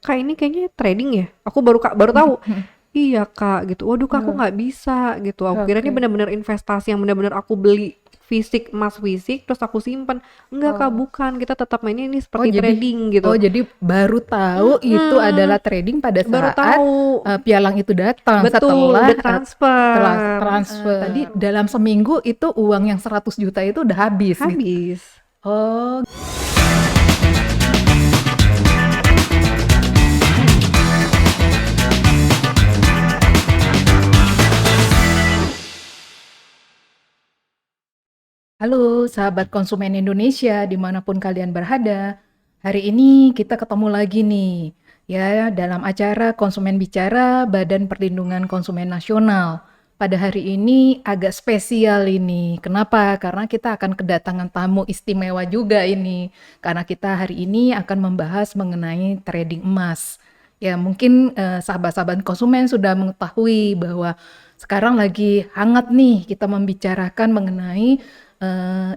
Kak ini kayaknya trading ya? Aku baru tahu. Iya Kak gitu. Waduh Kak aku nggak bisa gitu. Aku kira ini Oke. benar-benar investasi yang benar-benar aku beli fisik, emas fisik terus aku simpan. Enggak Kak, Oh. bukan. Kita tetap mainnya ini Oh seperti jadi trading gitu. oh jadi baru tahu itu adalah Mm-mm. trading pada Baru saat tahu. pialang itu datang Betul, setelah udah transfer. transfer. Jadi dalam seminggu itu uang yang 100 juta itu udah habis gitu. Habis. Oh, halo sahabat konsumen Indonesia dimanapun kalian berada. Hari ini kita ketemu lagi nih ya dalam acara Konsumen Bicara Badan Perlindungan Konsumen Nasional. Pada hari ini agak spesial ini. Kenapa? Karena kita akan kedatangan tamu istimewa juga ini. Karena kita hari ini akan membahas mengenai trading emas. Ya mungkin sahabat-sahabat konsumen sudah mengetahui bahwa sekarang lagi hangat nih kita membicarakan mengenai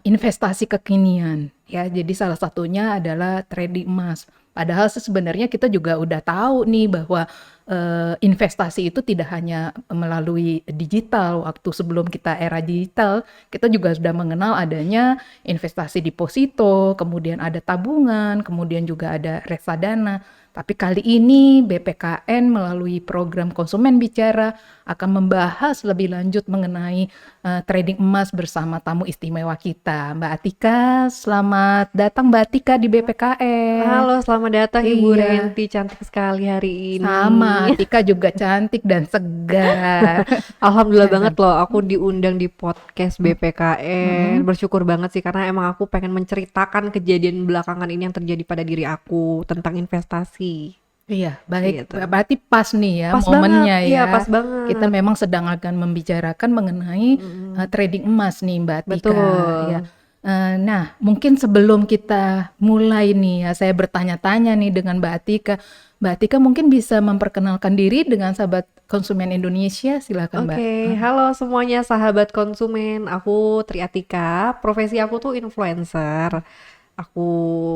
investasi kekinian ya. Jadi salah satunya adalah trading emas. Padahal sebenarnya kita juga udah tahu nih bahwa investasi itu tidak hanya melalui digital. Waktu sebelum kita era digital, kita juga sudah mengenal adanya investasi deposito, kemudian ada tabungan, kemudian juga ada reksadana. Tapi kali ini BPKN melalui program Konsumen Bicara akan membahas lebih lanjut mengenai trading emas bersama tamu istimewa kita, Mbak Atika. Selamat datang Mbak Atika di BPKN. Halo, selamat datang Ibu Iya, Renti, cantik sekali hari sama ini. Atika juga cantik dan segar. Alhamdulillah banget Alham- loh aku diundang di podcast Mm, BPKN. mm-mm. Bersyukur banget sih karena emang aku pengen menceritakan kejadian belakangan ini yang terjadi pada diri aku tentang investasi. Iya, baik. Gitu. Berarti pas nih ya Pas banget, momennya iya ya. pas Kita banget. memang sedang akan membicarakan mengenai Mm-mm. trading emas nih Mbak Tika. Ya. Betul. Nah, mungkin sebelum kita mulai nih ya, saya bertanya-tanya nih dengan Mbak Tika. Mbak Tika mungkin bisa memperkenalkan diri dengan sahabat konsumen Indonesia. Silakan Mbak. Oke, halo semuanya sahabat konsumen. Aku Tri Atika, profesi aku tuh influencer. Aku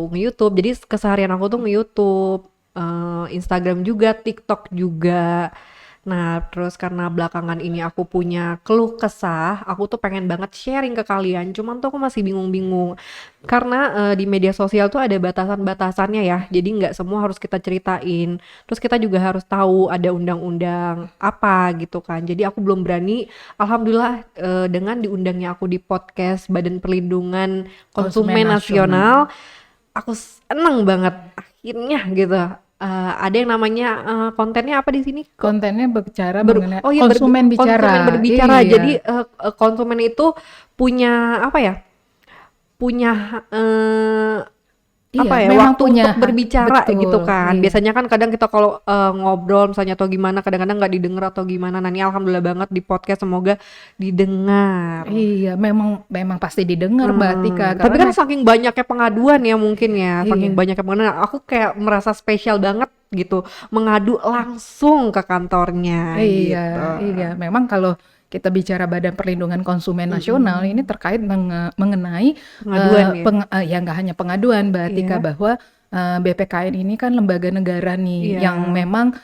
nge-YouTube, jadi keseharian aku tuh nge-YouTube, Instagram juga, TikTok juga. Nah, terus karena belakangan ini aku punya keluh kesah, aku tuh pengen banget sharing ke kalian. Cuman tuh aku masih bingung-bingung. Karena di media sosial tuh ada batasan-batasannya ya. Jadi nggak semua harus kita ceritain. Terus kita juga harus tahu ada undang-undang apa gitu kan. Jadi aku belum berani. Alhamdulillah dengan diundangnya aku di podcast Badan Perlindungan Konsumen Konsumen nasional. Nasional, aku seneng banget akhirnya gitu. Ada yang namanya kontennya apa di sini kok Kontennya berbicara mengenai oh iya konsumen konsumen bicara. berbicara. Jadi Iya. konsumen itu punya apa ya? Punya Iya, apa ya? memang Waktu punya untuk hak, berbicara betul. gitu kan. Iya. Biasanya kan kadang kita kalau ngobrol misalnya atau gimana kadang-kadang nggak didengar atau gimana. Nah, ini alhamdulillah banget di podcast semoga didengar. Iya, memang memang pasti didengar Mbak Tika Tapi karena kan saking banyaknya pengaduan ya mungkin ya, saking iya. banyaknya pengaduan, aku kayak merasa spesial banget gitu, mengadu langsung ke kantornya Iya, gitu. iya. Memang kalau kita bicara Badan Perlindungan Konsumen Nasional ini Mm-mm. terkait mengenai Pengaduan ya. ya nggak hanya pengaduan Mbak Tika Iya, bahwa BPKN ini kan lembaga negara nih iya, yang memang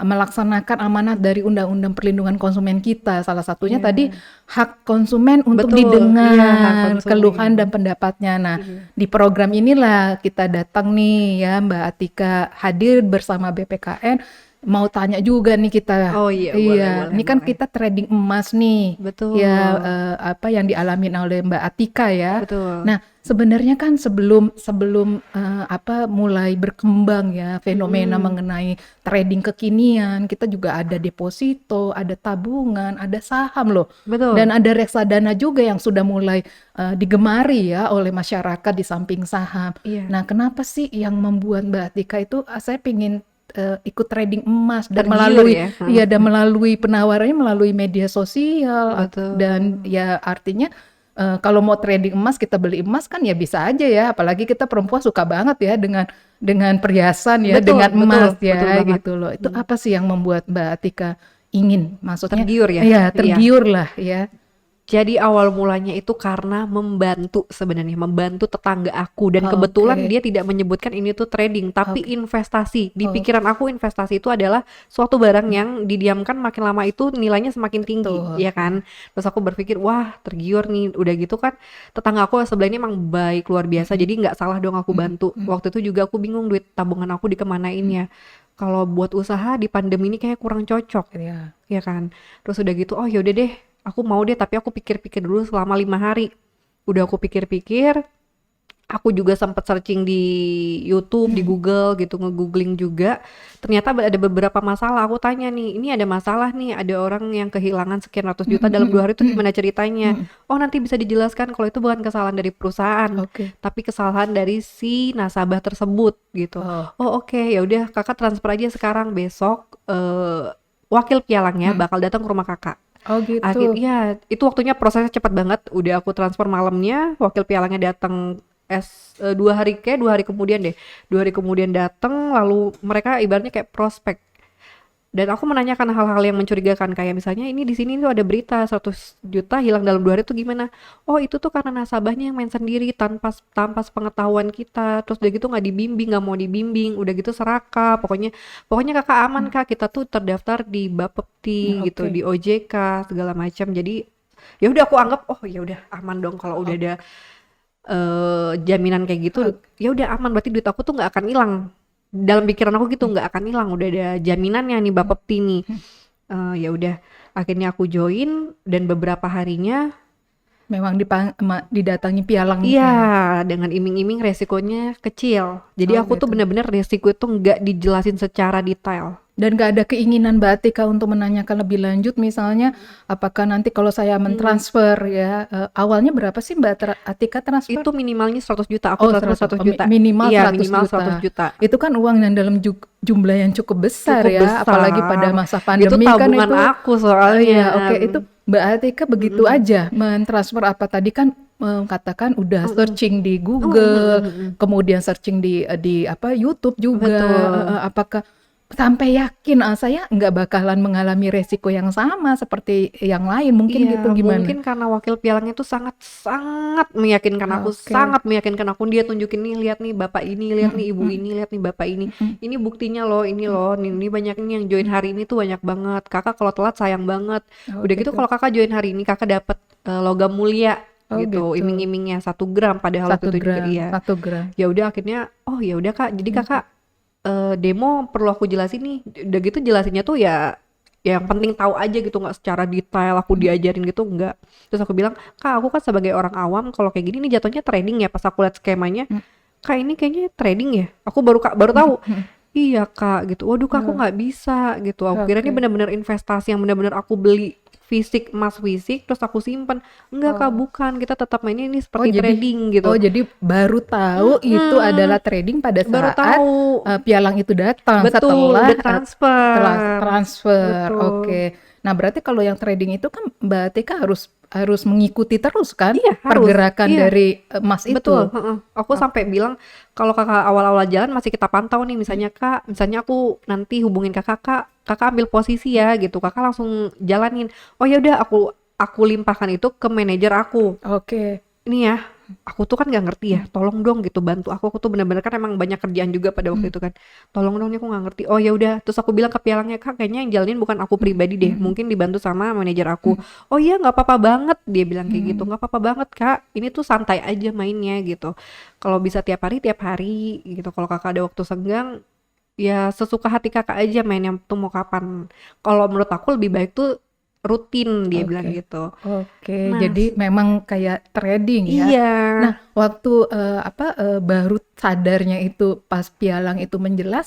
melaksanakan amanat dari Undang-Undang Perlindungan Konsumen kita. Salah satunya tadi iya. hak konsumen untuk Betul, iya hak didengar keluhan dan konsumen. pendapatnya. Nah, Iya. di program inilah kita datang nih ya Mbak Atika hadir bersama BPKN. Mau tanya juga nih kita, Oh iya, boleh, iya, boleh, ini kan boleh. kita trading emas nih, ya Betul, apa yang dialami oleh Mbak Atika ya. betul. Nah, sebenarnya kan sebelum sebelum apa mulai berkembang ya fenomena Mm-mm. mengenai trading kekinian, kita juga ada deposito, ada tabungan, ada saham loh, dan Betul. ada reksadana juga yang sudah mulai digemari ya oleh masyarakat di samping saham. Iya. Nah, kenapa sih yang membuat Mbak Atika itu saya pingin ikut trading emas dan Tergiur melalui ya. ya dan melalui penawarannya melalui media sosial dan Betul. ya artinya kalau mau trading emas kita beli emas kan ya bisa aja ya, apalagi kita perempuan suka banget ya dengan perhiasan ya, Betul, dengan betul, emas betul ya banget. gitu loh. Itu Mm. apa sih yang membuat Mbak Atika ingin, maksudnya Tergiur ya. ya Iya. tergiur lah ya. Jadi awal mulanya itu karena membantu sebenarnya, membantu tetangga aku dan kebetulan Oke. dia tidak menyebutkan ini tuh trading, tapi Oke. investasi. Di Oh, pikiran aku investasi itu adalah suatu barang yang didiamkan makin lama itu nilainya semakin tinggi, betul. ya Ya. kan? Terus aku berpikir, wah tergiur nih. Udah gitu kan tetangga aku sebelah ini emang baik luar biasa, Mm-mm. jadi nggak salah dong aku Mm-mm. bantu. Mm-mm. Waktu itu juga aku bingung duit tabungan aku dikemanain Mm-mm. ya. Kalau buat usaha di pandemi ini kayak kurang cocok, Ya. ya kan? Terus udah gitu, oh yaudah deh, aku mau deh, tapi aku pikir-pikir dulu selama 5 hari. Udah aku pikir-pikir, aku juga sempat searching di YouTube, di Mm. Google gitu, nge-googling juga. Ternyata ada beberapa masalah. Aku tanya nih, ini ada masalah nih, ada orang yang kehilangan sekian ratus juta Mm-mm. dalam 2 hari itu Mm-mm. gimana ceritanya? Mm-mm. Oh nanti bisa dijelaskan kalau itu bukan kesalahan dari perusahaan, Oke. tapi kesalahan dari si nasabah tersebut gitu. Oh. Oh oke, ya udah kakak transfer aja sekarang, besok wakil pialangnya Mm. bakal datang ke rumah kakak. Oh gitu. Iya, itu waktunya prosesnya cepat banget. Udah aku transfer malamnya, wakil pialangnya datang 2 hari, kayak 2 hari kemudian deh. 2 hari kemudian datang, lalu mereka ibaratnya kayak prospek. Dan aku menanyakan hal-hal yang mencurigakan kayak misalnya ini di sini tuh ada berita 100 juta hilang dalam 2 hari tuh gimana? Oh itu tuh karena nasabahnya yang main sendiri tanpa tanpa sepengetahuan kita. Terus udah gitu nggak dibimbing, nggak mau dibimbing. Udah gitu serakah. Pokoknya pokoknya kakak aman Mm. kak. Kita tuh terdaftar di Bapepti gitu, Oke. di OJK segala macam. Jadi ya udah aku anggap oh ya udah aman dong kalau udah Oh, ada jaminan kayak gitu. oh, Ya udah aman berarti duit aku tuh nggak akan hilang. Dalam pikiran aku gitu mm, nggak akan hilang. Udah ada jaminannya nih Bapepti nih. mm. Ya udah akhirnya aku join dan beberapa harinya Memang didatangi iya pialangnya. dengan iming-iming resikonya kecil. Jadi Oh aku tuh gitu. bener-bener resiko itu nggak dijelasin secara detail. Dan gak ada keinginan Mbak Atika untuk menanyakan lebih lanjut, misalnya apakah nanti kalau saya Hmm. mentransfer ya, awalnya berapa sih Mbak Atika transfer? Itu minimalnya 100 juta. Aku Oh transfer 100, 100 oh, juta. minimal Iya 100 minimal 100 juta. juta. Itu kan uang yang dalam jumlah yang cukup besar Cukup ya, apalagi pada besar. masa Itu pandemi kan tabungan itu. aku soalnya. Iya, oke. Itu Mbak Atika begitu Mm-mm. aja mentransfer apa tadi kan mengatakan udah Mm-mm. searching di Mm-mm. Google, Mm-mm. kemudian searching di apa YouTube juga. Betul. Apakah sampai yakin saya nggak bakalan mengalami resiko yang sama seperti yang lain, mungkin gitu Iya, gimana? mungkin karena wakil pialangnya tuh sangat-sangat meyakinkan aku, Oke. sangat meyakinkan aku. Dia tunjukin nih, lihat nih bapak ini, lihat Mm, nih ibu mm, ini, lihat nih bapak ini. mm, Ini buktinya loh, ini mm, loh, ini banyak nih yang join mm. hari ini tuh banyak banget. Kakak kalau telat sayang banget. Oh Udah gitu gitu. kalau kakak join hari ini, kakak dapat logam mulia Oh gitu, gitu. iming-imingnya 1 gram. Padahal waktu Satu itu juga gram, iya. 1 gram. Ya udah akhirnya, oh ya udah kak, jadi Mm, kakak demo perlu aku jelasin nih. Udah gitu jelasinnya tuh ya yang penting tahu aja gitu, nggak secara detail aku mm, diajarin gitu enggak. Terus aku bilang kak aku kan sebagai orang awam kalau kayak gini nih jatuhnya trading ya. Pas aku lihat skemanya, mm, kak ini kayaknya trading ya, aku baru mm, tahu. mm. Iya kak gitu, waduh kak aku Oh, nggak bisa gitu. Aku kira ini oke. benar-benar investasi yang benar-benar aku beli fisik, emas fisik terus aku simpan. Enggak kak, Oh. bukan, kita tetap mainnya ini Oh seperti jadi trading oh gitu. jadi baru tahu itu adalah Mm-mm, trading pada baru saat tahu. pialang itu datang Betul, setelah udah transfer. transfer. Betul. Oke. Nah, berarti kalau yang trading itu kan Mbak Tika harus harus mengikuti terus kan Iya, harus. pergerakan Iya, dari emas betul. itu. Heeh. Aku Oh, sampai bilang kalau kakak awal-awal jalan masih kita pantau nih, misalnya kak, misalnya aku nanti hubungin kakak, kak, kakak ambil posisi ya gitu. Kakak langsung jalanin. Oh ya udah aku limpahkan itu ke manajer aku. oke. Ini ya, aku tuh kan nggak ngerti ya, tolong dong gitu bantu aku tuh bener-bener kan emang banyak kerjaan juga pada waktu Hmm, itu kan, tolong dong nih aku nggak ngerti. Oh ya udah, terus aku bilang ke pialangnya kak kayaknya yang jalanin bukan aku hmm, pribadi deh, hmm, mungkin dibantu sama manajer aku. hmm, Oh iya nggak apa-apa banget, dia bilang kayak gitu, hmm. nggak apa-apa banget kak, ini tuh santai aja mainnya gitu, kalau bisa tiap hari gitu, kalau kakak ada waktu senggang ya sesuka hati kakak aja mainnya tuh mau kapan. Kalau menurut aku lebih baik tuh rutin, dia bilang Oke. gitu. Oke, Nah, jadi memang kayak trading ya. iya. Nah, waktu baru sadarnya itu pas pialang itu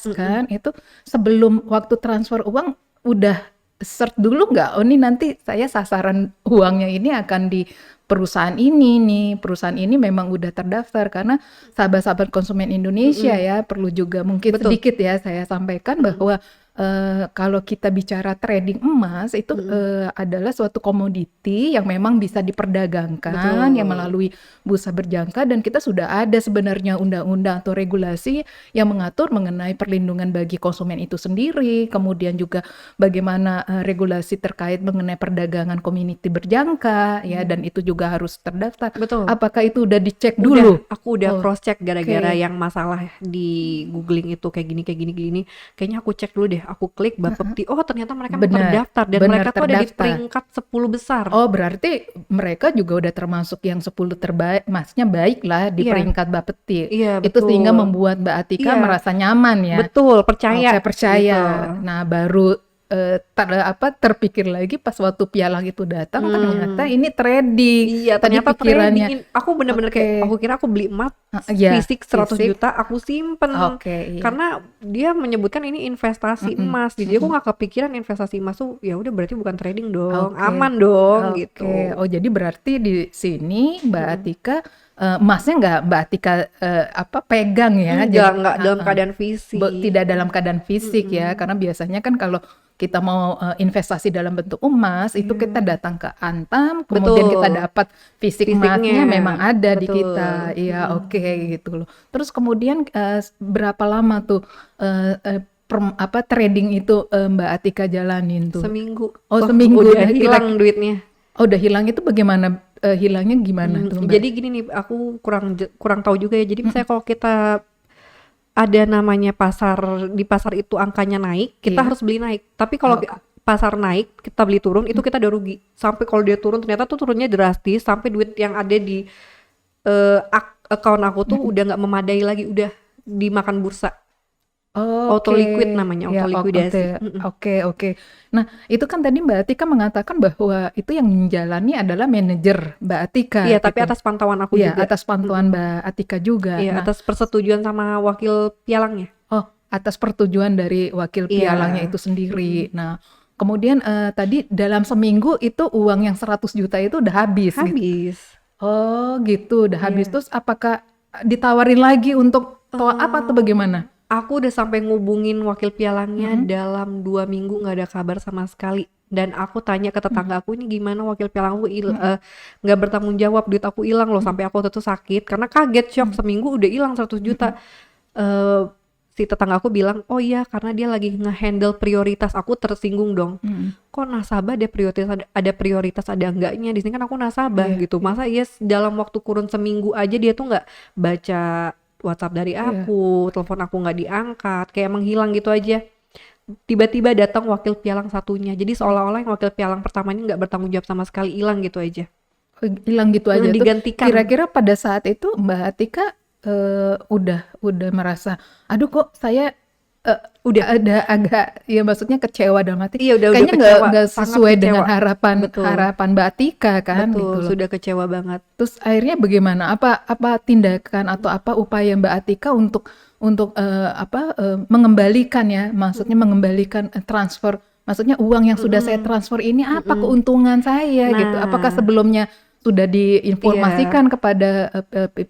Mm-mm. menjelaskan itu sebelum waktu transfer uang udah search dulu nggak? Oh ini nanti saya sasaran uangnya ini akan di perusahaan ini nih. Perusahaan ini memang udah terdaftar karena sahabat-sahabat konsumen Indonesia Mm-mm. ya perlu juga mungkin Betul. sedikit ya saya sampaikan bahwa kalau kita bicara trading emas itu adalah suatu komoditi yang memang bisa diperdagangkan yang Betul. melalui bursa berjangka, dan kita sudah ada sebenarnya undang-undang atau regulasi yang mengatur mengenai perlindungan bagi konsumen itu sendiri, kemudian juga bagaimana regulasi terkait mengenai perdagangan komoditi berjangka ya, dan itu juga harus terdaftar. Betul. Apakah itu udah dicek Udah, dulu? aku udah Oh, cross check gara-gara oke. yang masalah di googling itu kayak gini. Kayaknya aku cek dulu deh. Aku klik Bapepti. Oh, ternyata mereka emang Benar, terdaftar dan benar mereka tuh ada di terdaftar. peringkat 10 besar. Oh, berarti mereka juga udah termasuk yang 10 terbaik, maksudnya baik lah di Iya, peringkat Bapeti. iya Itu sehingga betul. membuat Mbak Atika Iya, merasa nyaman ya. betul, percaya Oke, gitu. percaya. Nah, baru terpikir lagi pas waktu pialang itu datang, ternyata Hmm. ini trading. Iya, Tadi ternyata trading. pikirannya, Aku bener-bener kayak, oke, aku kira aku beli emas ya fisik 100 fisik. juta, aku simpen. Oke, iya. Karena dia menyebutkan ini investasi Mm-mm, emas. Jadi aku mm-mm. nggak kepikiran investasi emas tuh, ya udah berarti bukan trading dong, Oke, aman dong oke. gitu. Oh, jadi berarti di sini Mbak Mm-mm. Atika emasnya nggak Mbak Atika pegang ya. Jadi Enggak dalam keadaan fisik. tidak dalam keadaan fisik ya, Mm-mm. karena biasanya kan kalau kita mau investasi dalam bentuk emas itu kita Iya, datang ke Antam, kemudian kita betul. dapat fisik Fisiknya, emasnya memang ada di kita. betul. Iya, Mm-mm. oke gitu loh. Terus kemudian berapa lama tuh trading itu Mbak Atika jalanin tuh? Seminggu. Oh, Oh, seminggu. udah Nah, hilang duitnya. oh, udah hilang itu bagaimana? Hilangnya gimana tuh, Mbak? Jadi gini nih, aku kurang tahu juga ya. Jadi misalnya kalau kita ada namanya pasar, di pasar itu angkanya naik, kita Iya. harus beli naik. Tapi kalau Oh, pasar naik, kita beli turun, itu kita udah rugi. Sampai kalau dia turun, ternyata tuh turunnya drastis, sampai duit yang ada di account aku tuh udah nggak memadai lagi, udah dimakan bursa. Auto oke, liquid namanya, auto ya, likuidasi. oke, oke, oke. Nah, itu kan tadi Mbak Atika mengatakan bahwa itu yang menjalani adalah manajer Mbak Atika Iya, tapi gitu. atas pantauan aku Iya, juga. atas pantauan Mbak Atika juga. Iya, Nah, atas persetujuan sama wakil pialangnya. oh, atas persetujuan dari wakil Iya. pialangnya itu sendiri. Nah, kemudian tadi dalam seminggu itu uang yang 100 juta itu udah habis gitu. Habis. Oh, gitu, udah habis. Iya. Terus apakah ditawarin lagi untuk apa atau bagaimana? Aku udah sampai ngubungin wakil pialangnya dalam 2 minggu nggak ada kabar sama sekali. Dan aku tanya ke tetangga aku, ini gimana wakil pialang aku nggak bertanggung jawab, duit aku hilang loh. Sampai aku waktu itu sakit karena kaget, shock, seminggu udah hilang 100 juta. Eh, si tetangga aku bilang, oh iya karena dia lagi ngehandle prioritas. Aku tersinggung dong. Kok nasabah ada prioritas ada enggaknya, di sini kan aku nasabah Iya, gitu. Masa iya dalam waktu kurun seminggu aja dia tuh nggak baca WhatsApp dari iya. aku, telepon aku nggak diangkat, kayak menghilang gitu aja. Tiba-tiba datang wakil pialang satunya, jadi seolah-olah yang wakil pialang pertama ini nggak bertanggung jawab sama sekali, hilang gitu aja. Hilang gitu aja tuh. Digantikan. Kira-kira pada saat itu Mbak Atika udah merasa, aduh kok saya Udah. ada agak, ya maksudnya kecewa dalam hati. Iya udah Kayaknya kecewa, nggak sangat sesuai dengan kecewa. harapan Betul, harapan Mbak Atika kan betul, gitu loh. sudah kecewa banget. Terus akhirnya bagaimana? Apa tindakan atau apa upaya Mbak Atika untuk mengembalikan ya, maksudnya mengembalikan transfer, maksudnya uang yang sudah saya transfer ini apa keuntungan saya gitu? Apakah Nah, sebelumnya sudah iya. diinformasikan kepada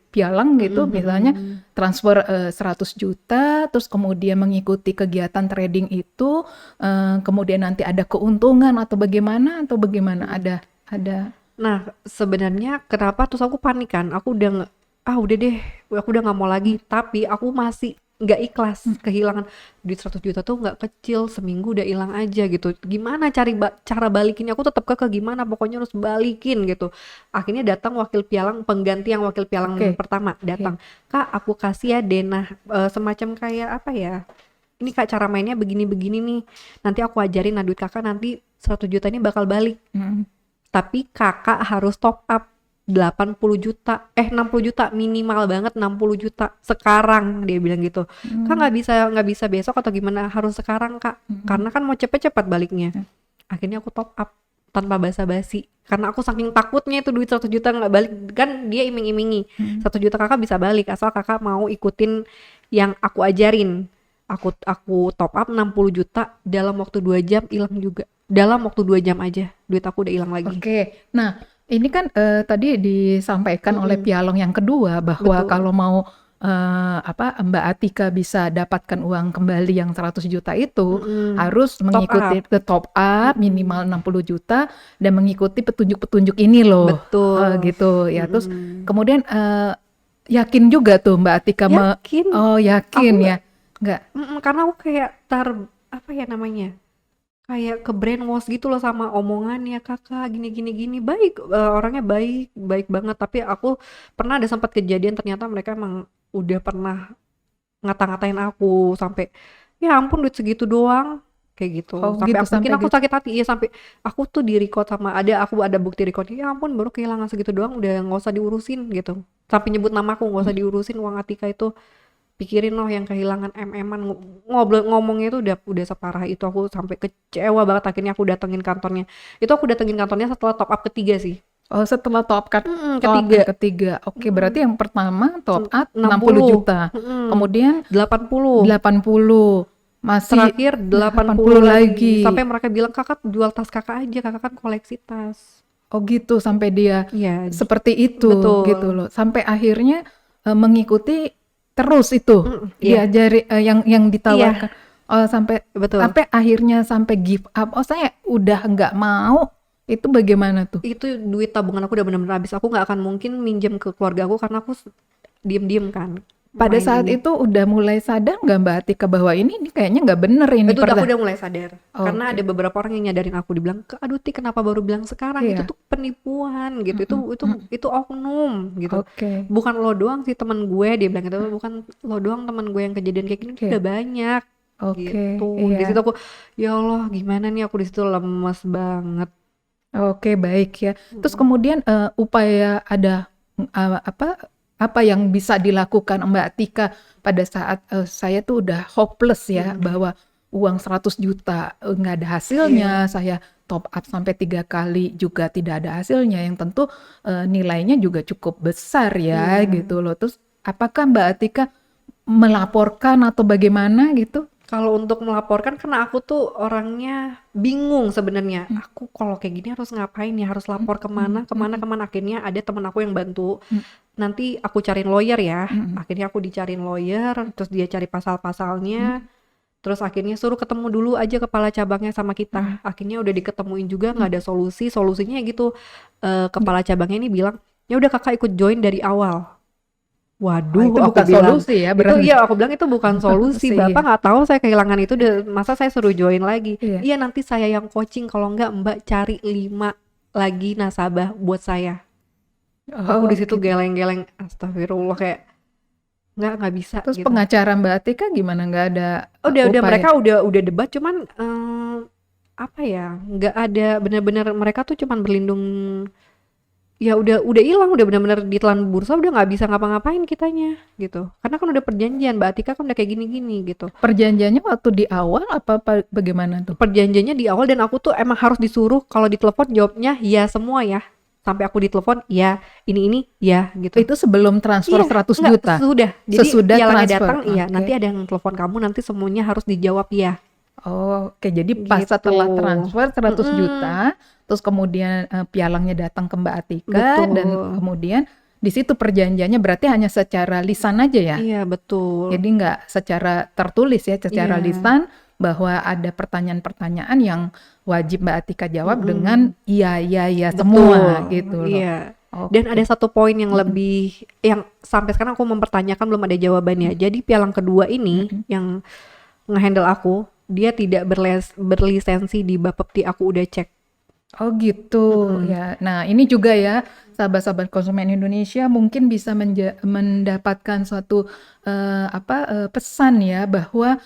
pialang gitu, misalnya transfer 100 juta, terus kemudian mengikuti kegiatan trading itu, kemudian nanti ada keuntungan atau bagaimana ada. Nah, sebenarnya kenapa terus aku panik kan? Aku udah udah deh, aku udah nggak mau lagi. Tapi aku masih nggak ikhlas kehilangan duit 100 juta tuh nggak kecil, seminggu udah hilang aja gitu. Gimana cara balikinnya? Aku tetap gimana? Pokoknya harus balikin gitu. Akhirnya datang wakil pialang pengganti yang wakil pialang Oke, pertama oke. datang. Kak, aku kasih ya denah semacam kayak apa ya? Ini Kak cara mainnya begini-begini nih. Nanti aku ajarin, nah duit kakak nanti 100 juta ini bakal balik. Mm. Tapi kakak harus top up 80 juta, 60 juta, minimal banget 60 juta sekarang, dia bilang gitu. Kak nggak bisa besok atau gimana, harus sekarang Kak, karena kan mau cepet-cepet baliknya. Akhirnya aku top up tanpa basa-basi, karena aku saking takutnya itu duit 100 juta nggak balik. Kan dia iming-imingi 100 juta kakak bisa balik asal kakak mau ikutin yang aku ajarin. Aku top up 60 juta, dalam waktu 2 jam hilang juga. Dalam waktu 2 jam aja duit aku udah hilang lagi. Oke, nah ini kan tadi disampaikan oleh pialong yang kedua bahwa Betul. kalau mau Mbak Atika bisa dapatkan uang kembali yang 100 juta itu, Mm-mm. harus Top mengikuti up. ke top up minimal Mm-mm. 60 juta dan mengikuti petunjuk-petunjuk ini loh, Betul. gitu ya. Terus Mm-mm. kemudian yakin juga tuh Mbak Atika Yakin. oh Aku yakin ya, nggak, nggak? karena aku kayak apa ya namanya? Kayak ke brainwash gitu loh sama omongannya, kakak gini gini gini baik, orangnya baik baik banget, tapi aku pernah ada sempat kejadian ternyata mereka emang udah pernah ngata-ngatain aku sampai ya ampun duit segitu doang kayak Oh gitu, sampai gitu aku bikin sampai aku gitu. sakit hati ya, sampai aku tuh di record sama aku ada bukti recordnya, ya ampun baru kehilangan segitu doang udah nggak usah diurusin gitu, sampai nyebut nama aku nggak usah diurusin uang Atika itu, pikirin loh yang kehilangan MM-an, ngobrol ngomongnya itu udah separah itu, aku sampai kecewa banget, akhirnya aku datengin kantornya. Itu aku datengin kantornya setelah top up ketiga sih. Oh setelah top up Ketiga. yang ketiga. Oke, berarti yang pertama top up 60 60, juta. Kemudian 80. 80, masih Terakhir 80 80 lagi. lagi. Sampai mereka bilang, "Kakak jual tas Kakak aja, Kakak kan koleksi tas." Oh gitu sampai dia Iya, seperti itu gitu betul. loh. Sampai akhirnya mengikuti terus itu Iya. diajari yang Iya, ditawarkan. Oh sampai betul. sampai akhirnya sampai give up. Oh saya udah nggak mau. Itu bagaimana tuh? Itu duit tabungan aku udah bener-bener habis. Aku nggak akan mungkin minjem ke keluarga aku karena aku diem-diem kan Pada main saat ini. itu udah mulai sadar nggak Mbak Atika bahwa ini kayaknya nggak bener ini Itu aku udah mulai sadar. Karena ada Oke, beberapa orang yang nyadarin aku, dibilang, "Aduh Ti, kenapa baru bilang sekarang? Itu iya, tuh penipuan gitu. Itu mhm itu mhm, itu oknum gitu. oke, Bukan lo doang sih temen gue," dia bilang gitu. "Bukan lo doang temen gue yang kejadian kayak gini, iya, udah banyak." oke, Gitu. Di iya, situ aku, ya Allah, gimana nih, aku di situ lemes banget. oke baik ya. Terus Mm-mm. kemudian upaya ada apa yang bisa dilakukan Mbak Atika pada saat saya tuh udah hopeless ya Mm-mm. bahwa uang 100 juta nggak ada hasilnya, Iya. saya top up sampai 3 kali juga tidak ada hasilnya, yang tentu nilainya juga cukup besar ya Iya. gitu loh. Terus apakah Mbak Atika melaporkan atau bagaimana gitu? Kalau untuk melaporkan, karena aku tuh orangnya bingung sebenarnya. Mhm Aku kalau kayak gini harus ngapain ya? Harus lapor mhm kemana, kemana, mhm kemana. Akhirnya ada temen aku yang bantu. mhm Nanti aku cariin lawyer ya. mhm Akhirnya aku dicariin lawyer, terus dia cari pasal-pasalnya. mhm Terus akhirnya suruh ketemu dulu aja kepala cabangnya sama mhm kita. Akhirnya udah diketemuin juga, mhm. nggak ada solusi. Solusinya ya gitu. Kepala cabangnya ini bilang, ya udah kakak ikut join dari awal. Oh, itu Waduh, aku bukan bilang, solusi ya itu berarti? iya, aku bilang itu bukan solusi. Bapak Sih, nggak tahu saya kehilangan itu, masa saya suruh join lagi? iya. Iya, nanti saya yang coaching, kalau enggak Mbak cari 5 lagi nasabah buat saya. Aku di Oh, situ gitu. geleng-geleng, astagfirullah, kayak nggak bisa Terus gitu. pengacara Mbak Atika gimana? Nggak ada Udah upaya? mereka udah debat, cuman apa ya? Nggak ada bener-bener, mereka tuh cuman berlindung. Ya udah hilang, udah benar-benar ditelan bursa, udah nggak bisa ngapa-ngapain kitanya gitu. Karena kan udah perjanjian, Mbak Atika kan udah kayak gini-gini gitu. Perjanjiannya waktu di awal apa bagaimana tuh? Perjanjiannya di awal, dan aku tuh emang harus disuruh kalau ditelepon jawabnya ya semua ya. Sampai aku ditelepon, ya ini ya gitu. Itu sebelum transfer Iya, 100 enggak, juta? sudah. Jadi Sesudah pialanya transfer? datang, iya Oke. nanti ada yang telepon kamu, nanti semuanya harus dijawab ya Oh, oke. Jadi pas gitu. setelah transfer 100 Mm-mm, juta, terus kemudian pialangnya datang ke Mbak Atika dan betul. kemudian di situ perjanjiannya berarti hanya secara lisan aja ya? Iya, betul. Jadi nggak secara tertulis ya, secara Iya. lisan bahwa ada pertanyaan-pertanyaan yang wajib Mbak Atika jawab dengan Mm-mm. iya, iya, iya semua Betul, gitu loh. iya. Dan ada Oke. satu poin yang Mhm, lebih, yang sampai sekarang aku mempertanyakan belum ada jawabannya. mhm, Jadi pialang kedua ini mhm. yang ngehandle aku, dia tidak berlisensi di Bapepti, aku udah cek. Oh gitu Mm-mm. ya. Nah ini juga ya sahabat-sahabat konsumen Indonesia mungkin bisa mendapatkan suatu pesan ya bahwa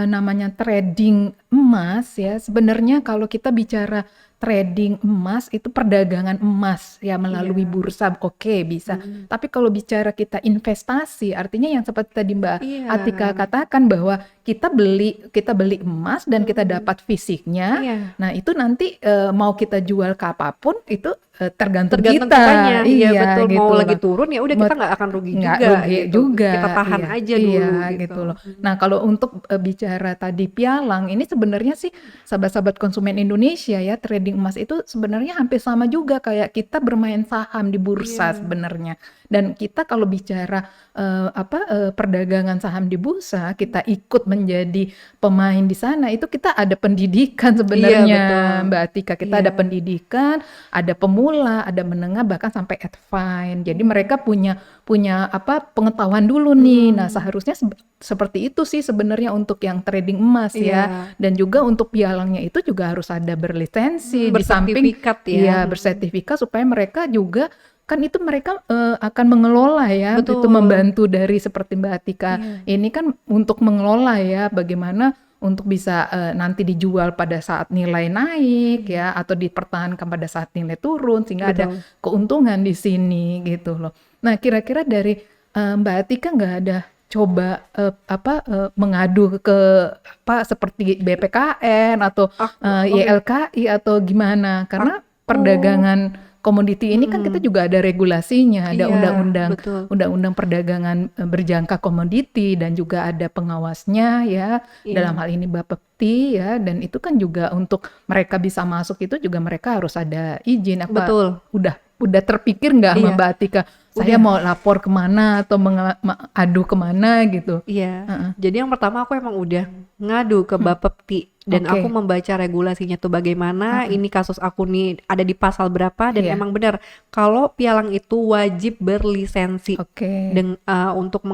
namanya trading emas ya sebenarnya kalau kita bicara trading emas itu perdagangan emas ya melalui Iya. bursa oke bisa. Mm. Tapi kalau bicara kita investasi artinya yang seperti tadi Mbak Iya. Atika katakan bahwa kita beli emas dan kita Mm-mm. dapat fisiknya. Iya. Nah, itu nanti mau kita jual ke apapun itu tergantung Tergantung kita. kitanya. Iya, Iya, betul. Mau gitu lagi loh. turun ya udah, kita Mot nggak akan rugi nggak juga rugi gitu. Kita juga, tahan iya aja dulu iya, gitu. gitu loh. Nah, kalau untuk bicara tadi pialang, ini sebenarnya sih sahabat-sahabat konsumen Indonesia ya, trading trading emas itu sebenarnya hampir sama juga kayak kita bermain saham di bursa Iya, sebenarnya. Dan kita kalau bicara perdagangan saham di bursa, kita ikut menjadi pemain di sana itu kita ada pendidikan iya sebenarnya, betul. Mbak Atika. Kita Iya. ada pendidikan, ada pemula, ada menengah, bahkan sampai advance. Jadi mereka punya punya pengetahuan dulu nih. Nah, seharusnya seperti itu sih sebenarnya untuk yang trading emas ya. Iya. Dan juga untuk pialangnya itu juga harus ada berlisensi di samping Bersertifikat ya. iya bersertifikat supaya mereka juga kan itu mereka akan mengelola ya, itu Betul. membantu dari seperti Mbak Atika Iya. ini kan untuk mengelola ya bagaimana untuk bisa nanti dijual pada saat nilai naik ya atau dipertahankan pada saat nilai turun sehingga ada Betul. keuntungan di sini gitu loh. Nah, kira-kira dari Mbak Atika nggak ada coba mengadu ke seperti BPKN atau YLKI atau gimana? Karena perdagangan komoditi ini kan kita juga ada regulasinya, ada Iya, undang-undang betul. undang-undang perdagangan berjangka komoditi dan juga ada pengawasnya ya. Iya. Dalam hal ini Bapepti ya dan itu kan juga untuk mereka bisa masuk itu juga mereka harus ada izin apa Betul. udah terpikir nggak sama Iya. Mbak Atika saya mau lapor kemana atau adu kemana gitu? Iya. Jadi yang pertama aku emang udah ngadu ke Bapepti dan Oke. aku membaca regulasinya tuh bagaimana, ini kasus aku nih ada di pasal berapa dan Iya. emang benar kalau pialang itu wajib berlisensi Oke. dan untuk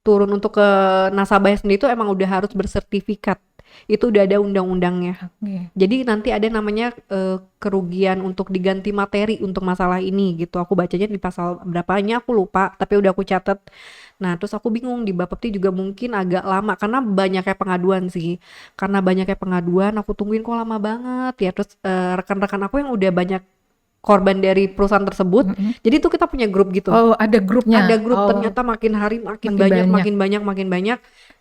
turun untuk ke nasabahnya sendiri itu emang udah harus bersertifikat. Itu udah ada undang-undangnya. Oke. Jadi nanti ada namanya kerugian untuk diganti materi untuk masalah ini gitu. Aku bacanya di pasal berapanya aku lupa, tapi udah aku catat. Nah, terus aku bingung di Bapepti juga mungkin agak lama karena banyaknya pengaduan sih. Karena banyaknya pengaduan, aku tungguin kok lama banget ya. Terus rekan-rekan aku yang udah banyak korban dari perusahaan tersebut. Jadi tuh kita punya grup gitu. Oh, ada grupnya. Ada grup Oh, ternyata makin hari makin Makin banyak, banyak. makin banyak.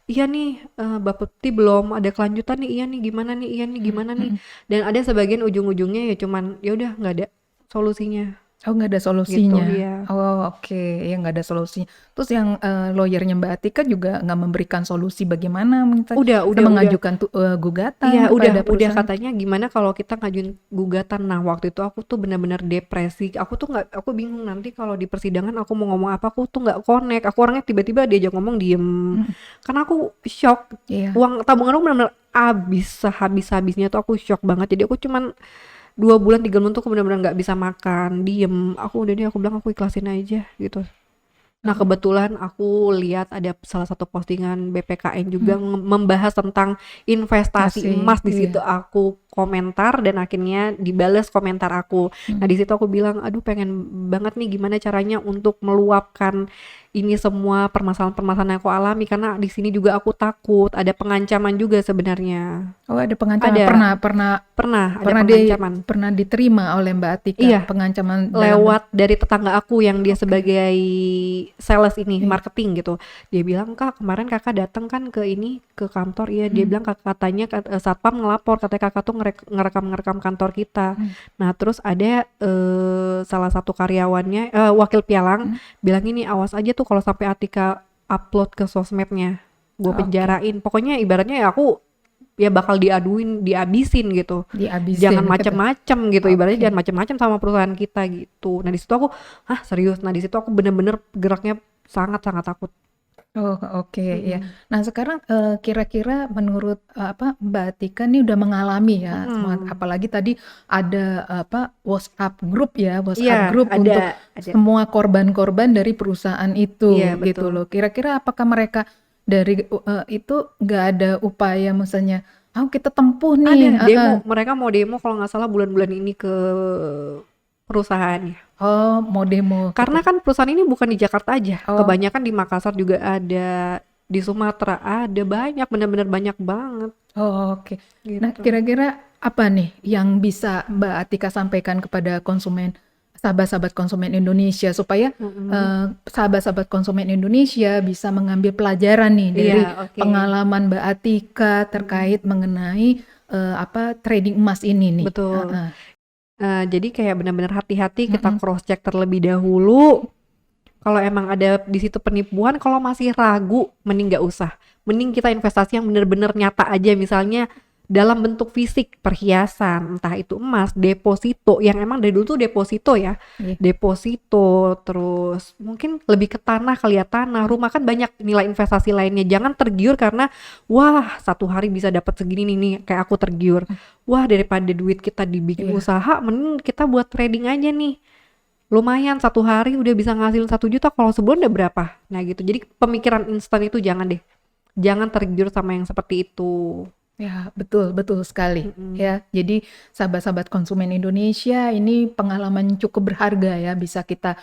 Iya nih, Bapepti belum ada kelanjutan nih. Iya nih gimana nih? Iya nih gimana nih? Dan ada sebagian ujung-ujungnya ya cuman ya udah nggak ada solusinya Oh, nggak ada gitu. solusinya. Iya. Oh, oke. Ya nggak ada solusinya. Terus yang lawyernya Mbak Atika juga nggak memberikan solusi bagaimana Udah kita mengajukan gugatan Iya, kepada udah perusahaan. katanya gimana kalau kita ngajuin gugatan. Nah, waktu itu aku tuh benar-benar depresi. Aku bingung nanti kalau di persidangan aku mau ngomong apa, aku tuh nggak connect. Aku orangnya tiba-tiba diajak ngomong diem. Karena aku shock. Iya. Uang tabungan aku benar-benar habis-habisnya tuh aku shock banget. Jadi aku cuman 2 bulan 3 bulan tuh aku benar-benar nggak bisa makan, diem. Aku udah deh, aku bilang aku ikhlasin aja gitu. Nah, kebetulan aku lihat ada salah satu postingan BPKN juga membahas tentang investasi Masih, emas. Di iya. situ aku komentar dan akhirnya dibales komentar aku. Nah, di situ aku bilang, aduh pengen banget nih gimana caranya untuk meluapkan ini semua permasalahan-permasalahan yang aku alami karena di sini juga aku takut ada pengancaman juga sebenarnya. Oh, ada pengancaman. Ada. Pernah Ada pengancaman. pernah diterima oleh Mbak Atika Iya. pengancaman dalam Lewat dari tetangga aku yang dia sebagai sales ini, marketing gitu. Dia bilang, "Kak, kemarin Kakak datang kan ke kantor." Iya, dia bilang katanya satpam ngelapor katanya Kakak tuh ngerekam kantor kita. Nah, terus ada salah satu karyawannya wakil pialang bilang ini, "Awas aja tuh kalau sampai Atika upload ke sosmednya, gue penjarain." Pokoknya ibaratnya ya aku ya bakal dihabisin gitu. dihabisin. Jangan macem-macem gitu, ibaratnya Oke. jangan macem-macem sama perusahaan kita gitu. Nah, di situ aku, serius? Nah, di situ aku bener-bener geraknya sangat-sangat takut. Oh, oke ya. Nah, sekarang kira-kira menurut Mbak Atika nih udah mengalami ya, apalagi tadi ada WhatsApp grup ya, WhatsApp Iya, grup untuk ada. semua korban-korban dari perusahaan itu Iya, gitu betul. loh. Kira-kira apakah mereka dari itu nggak ada upaya misalnya, kita tempuh nih, Ada demo, mereka mau demo kalau nggak salah bulan-bulan ini ke perusahaannya. Oh, mau demo. Karena kan perusahaan ini bukan di Jakarta aja, Oh. kebanyakan di Makassar juga ada, di Sumatera ada, banyak, benar-benar banyak banget. Oh, oke. Nah, Gitu. kira-kira apa nih yang bisa Mbak Atika sampaikan kepada sahabat-sahabat konsumen Indonesia supaya sahabat-sahabat konsumen Indonesia bisa mengambil pelajaran nih dari Iya, oke. pengalaman Mbak Atika terkait mengenai trading emas ini nih. Betul. Heeh. Jadi kayak benar-benar hati-hati, kita cross check terlebih dahulu. Kalau emang ada di situ penipuan, kalau masih ragu, mending nggak usah. Mending kita investasi yang benar-benar nyata aja. Misalnya dalam bentuk fisik, perhiasan, entah itu emas, deposito, yang emang dari dulu tuh deposito ya, Iya. deposito, terus mungkin lebih ke tanah kali ya, tanah, rumah, kan banyak nilai investasi lainnya. Jangan tergiur karena, wah satu hari bisa dapat segini nih, kayak aku tergiur. Wah daripada duit kita dibikin Iya. usaha, mending kita buat trading aja nih. Lumayan satu hari udah bisa ngasilin 1 juta, kalau sebulan udah berapa? Nah gitu, jadi pemikiran instan itu jangan deh. Jangan tergiur sama yang seperti itu. Ya, betul, betul sekali. Mm-mm. Ya, jadi sahabat-sahabat konsumen Indonesia ini pengalaman cukup berharga ya bisa kita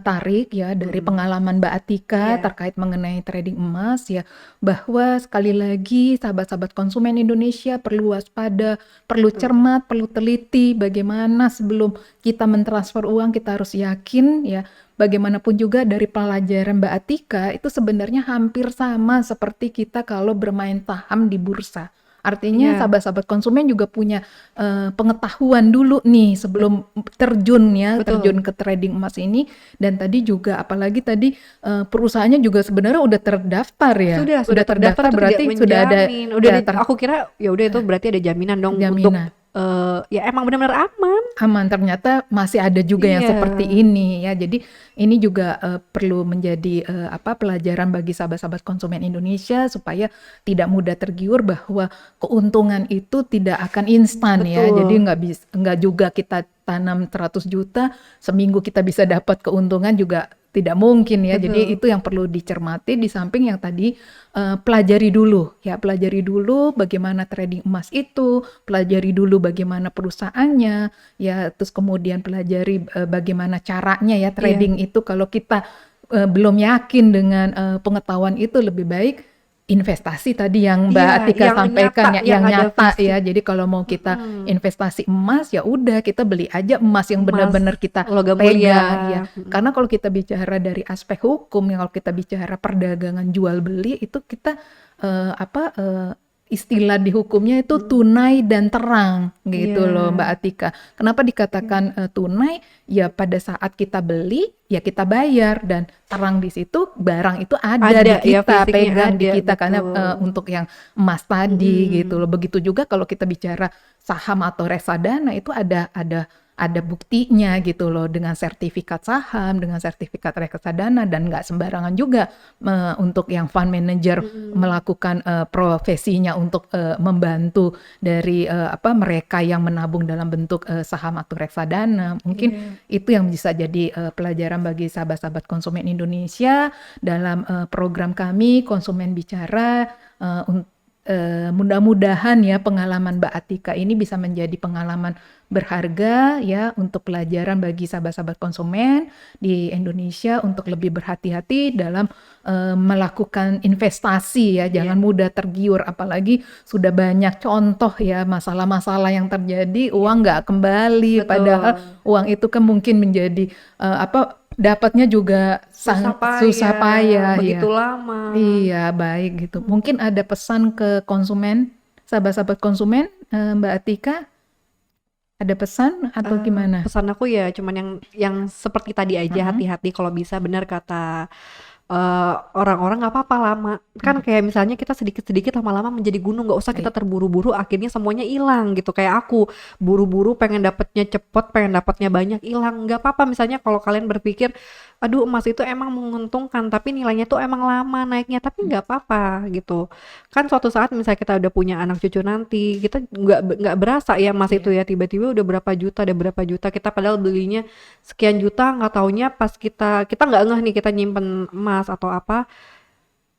tarik ya dari Mm-mm. pengalaman Mbak Atika Iya, terkait mengenai trading emas ya, bahwa sekali lagi sahabat-sahabat konsumen Indonesia perlu waspada, perlu betul. cermat, perlu teliti bagaimana sebelum kita mentransfer uang kita harus yakin ya. Bagaimanapun juga dari pelajaran Mbak Atika itu sebenarnya hampir sama seperti kita kalau bermain saham di bursa. Artinya Iya, sahabat-sahabat konsumen juga punya pengetahuan dulu nih sebelum terjun ya, betul. terjun ke trading emas ini. Dan tadi juga apalagi tadi perusahaannya juga sebenarnya udah terdaftar ya. Sudah Udah terdaftar, terdaftar itu tidak berarti sudah ada menjamin. Udah ya aku kira ya udah itu berarti ada jaminan dong untuk jaminan. ya emang benar-benar aman. Aman, ternyata masih ada juga yang Iya, seperti ini ya. Jadi ini juga perlu menjadi pelajaran bagi sahabat-sahabat konsumen Indonesia supaya tidak mudah tergiur bahwa keuntungan itu tidak akan instan ya. Jadi betul. nggak juga kita tanam 100 juta seminggu kita bisa dapat keuntungan juga tidak mungkin ya. Jadi Betul. itu yang perlu dicermati di samping yang tadi pelajari dulu ya, pelajari dulu bagaimana trading emas itu, pelajari dulu bagaimana perusahaannya ya, terus kemudian pelajari bagaimana caranya ya Iya, trading itu. Kalau kita belum yakin dengan pengetahuan itu, lebih baik investasi tadi yang Mbak iya, Atika yang nyata, sampaikan ya, yang yang ada nyata fisik. ya. Jadi kalau mau kita Mm-mm. investasi emas ya udah kita beli aja emas yang Emas, benar-benar kita logam mulia. pegang ya. Mm-mm. Karena kalau kita bicara dari aspek hukum, ya kalau kita bicara perdagangan jual beli itu kita istilah di hukumnya itu Mm-mm. tunai dan terang gitu loh Mbak Iya, Atika. Kenapa dikatakan tunai? Ya pada saat kita beli ya kita bayar, dan terang di situ barang itu ada ada di ya, kita, fisiknya pegang di ada, kita karena betul. untuk yang emas tadi gitu loh. Mm-mm. Begitu juga kalau kita bicara saham atau reksadana itu ada buktinya gitu loh, dengan sertifikat saham, dengan sertifikat reksadana, dan nggak sembarangan juga untuk yang fund manager Mm-mm. melakukan profesinya untuk membantu dari mereka yang menabung dalam bentuk saham atau reksadana. Mungkin Iya. itu yang bisa jadi pelajaran bagi sahabat-sahabat konsumen Indonesia dalam program kami Konsumen Bicara. Mudah-mudahan ya pengalaman Mbak Atika ini bisa menjadi pengalaman berharga ya untuk pelajaran bagi sahabat-sahabat konsumen di Indonesia untuk lebih berhati-hati dalam melakukan investasi ya. Iya, Jangan mudah tergiur, apalagi sudah banyak contoh ya masalah-masalah yang terjadi, uang nggak kembali, padahal betul. uang itu kan mungkin menjadi dapatnya juga Susah susah payah, payah begitu ya. lama. Iya, baik gitu. Mungkin ada pesan ke konsumen, sahabat-sahabat konsumen, Mbak Atika, ada pesan atau gimana? Pesan aku ya cuman yang seperti tadi aja, Mhm, hati-hati kalau bisa, benar kata orang-orang, nggak apa-apa lama. Kan mhm. kayak misalnya kita sedikit-sedikit lama-lama menjadi gunung, nggak usah kita Baik. terburu-buru akhirnya semuanya hilang gitu. Kayak aku buru-buru pengen dapetnya cepet, pengen dapetnya banyak, hilang. Nggak apa-apa misalnya kalau kalian berpikir, aduh emas itu emang menguntungkan tapi nilainya tuh emang lama naiknya, tapi nggak apa-apa gitu. Kan suatu saat misalnya kita udah punya anak cucu nanti, kita nggak berasa ya emas itu Iya. ya, tiba-tiba udah berapa juta kita padahal belinya sekian juta, nggak taunya pas kita nggak ngeh nih kita nyimpen emas atau apa,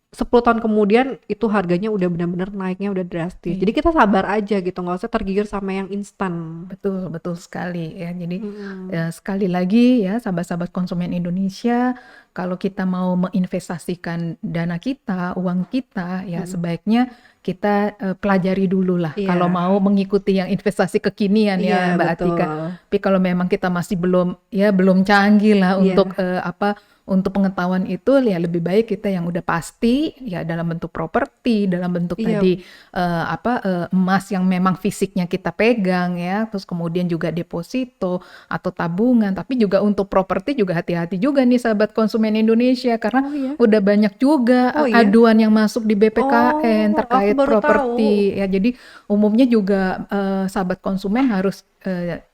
10 tahun kemudian itu harganya udah benar-benar naiknya udah drastis. Jadi Iya. kita sabar aja gitu, nggak usah tergiur sama yang instan. Betul, betul sekali ya. Jadi Mm-mm. sekali lagi ya sahabat-sahabat konsumen Indonesia, kalau kita mau menginvestasikan dana kita, uang kita, ya Mm-mm. sebaiknya kita pelajari dulu lah. Kalau Iya, mau mengikuti yang investasi kekinian iya ya Mbak betul. Atika. Tapi kalau memang kita masih belum canggih lah untuk Iya, untuk pengetahuan itu, ya lebih baik kita yang udah pasti ya dalam bentuk properti, dalam bentuk iya, tadi emas yang memang fisiknya kita pegang ya, terus kemudian juga deposito atau tabungan. Tapi juga untuk properti juga hati-hati juga nih sahabat konsumen Indonesia, karena oh iya, udah banyak juga oh iya, aduan yang masuk di BPKN oh terkait terkait baru properti ya. Jadi umumnya juga sahabat konsumen harus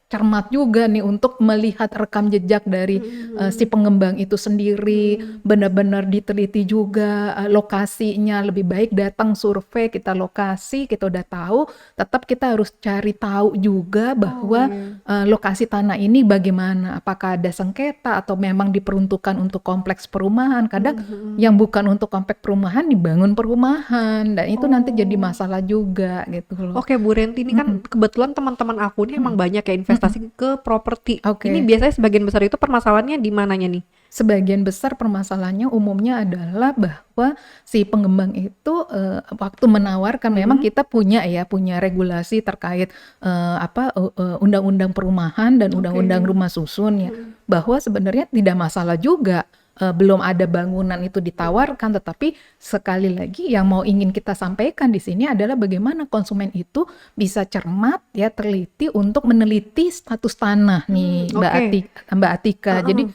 cermat juga nih untuk melihat rekam jejak dari si pengembang itu sendiri, benar-benar diteliti juga lokasinya. Lebih baik datang survei, kita lokasi, kita udah tahu, tetap kita harus cari tahu juga bahwa lokasi tanah ini bagaimana, apakah ada sengketa atau memang diperuntukkan untuk kompleks perumahan. Kadang yang bukan untuk kompleks perumahan dibangun perumahan, dan itu nanti jadi masalah juga gitu loh. Oke Bu Renti, ini kan kebetulan teman-teman aku ini emang banyak ya investasi ke properti. Oke. Ini biasanya sebagian besar itu permasalahannya di mananya nih? Sebagian besar permasalahannya umumnya adalah bahwa si pengembang itu waktu menawarkan, memang kita punya regulasi terkait undang-undang perumahan dan undang-undang rumah susun ya, bahwa sebenarnya tidak masalah juga belum ada bangunan itu ditawarkan, tetapi sekali lagi yang mau ingin kita sampaikan di sini adalah bagaimana konsumen itu bisa cermat ya, teliti untuk meneliti status tanah nih, Mbak Atika. Jadi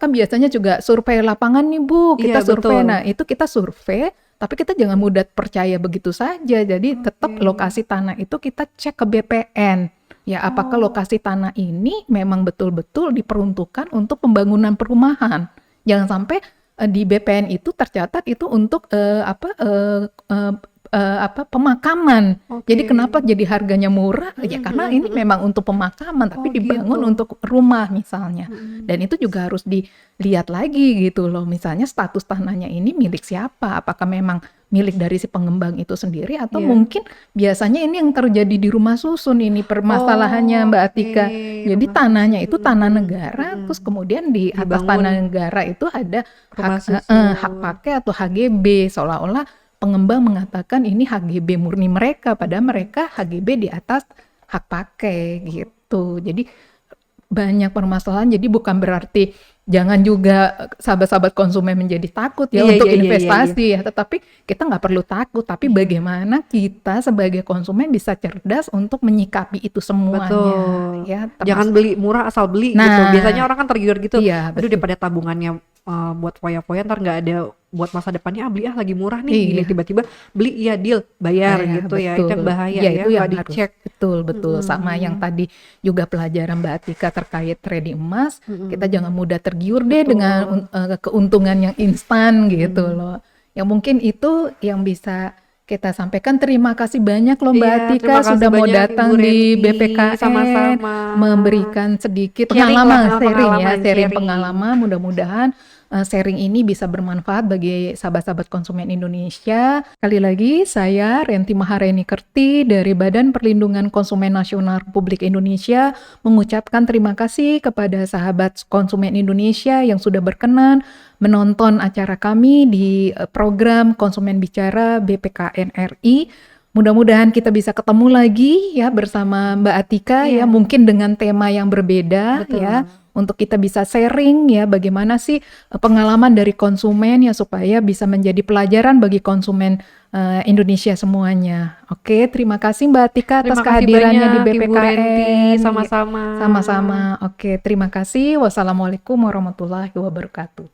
kan biasanya juga survei lapangan nih Bu, kita Iya, survei. betul. Nah, itu kita survei, tapi kita jangan mudah percaya begitu saja. Jadi tetap lokasi tanah itu kita cek ke BPN. Ya, apakah lokasi tanah ini memang betul-betul diperuntukkan untuk pembangunan perumahan. Jangan sampai di BPN itu tercatat itu untuk pemakaman. Jadi kenapa jadi harganya murah? Ya karena ini memang untuk pemakaman, tapi dibangun untuk rumah misalnya. Dan itu juga harus dilihat lagi gitu loh. Misalnya status tanahnya ini milik siapa? Apakah memang milik dari si pengembang itu sendiri, atau mungkin biasanya ini yang terjadi di rumah susun ini permasalahannya Mbak Atika. Jadi tanahnya itu tanah negara, terus kemudian di atas tanah negara itu ada hak pakai atau HGB, seolah-olah pengembang mengatakan ini HGB murni mereka, padahal mereka HGB di atas hak pakai gitu. Jadi banyak permasalahan. Jadi bukan berarti jangan juga sahabat-sahabat konsumen menjadi takut ya untuk investasi ya, tetapi kita nggak perlu takut, tapi bagaimana kita sebagai konsumen bisa cerdas untuk menyikapi itu semuanya. Betul. Ya, Jangan beli murah asal beli gitu. Biasanya orang kan tergiur gitu. Iya, Aduh, daripada tabungannya buat foya-foya ntar nggak ada buat masa depannya, beli lagi murah nih, gini tiba-tiba beli, deal bayar gitu ya, itu yang bahaya ya, itu yang nggak dicek. Betul. Sama yang tadi juga pelajaran Mbak Atika terkait trading emas, kita jangan mudah tergiur deh dengan keuntungan yang instan gitu loh. Yang mungkin itu yang bisa kita sampaikan. Terima kasih banyak loh Mbak Atika sudah mau datang di BPKN, sama-sama memberikan sedikit pengalaman, sharing pengalaman. Mudah-mudahan sharing ini bisa bermanfaat bagi sahabat-sahabat konsumen Indonesia. Sekali lagi, saya Renti Mahareni Kerti dari Badan Perlindungan Konsumen Nasional Republik Indonesia mengucapkan terima kasih kepada sahabat konsumen Indonesia yang sudah berkenan menonton acara kami di program Konsumen Bicara BPKN RI. Mudah-mudahan kita bisa ketemu lagi ya bersama Mbak Atika ya, mungkin dengan tema yang berbeda ya, untuk kita bisa sharing ya bagaimana sih pengalaman dari konsumen ya, supaya bisa menjadi pelajaran bagi konsumen Indonesia semuanya. Oke, terima kasih Mbak Atika atas kehadirannya di BPKN. Sama-sama. Oke, terima kasih. Wassalamualaikum warahmatullahi wabarakatuh.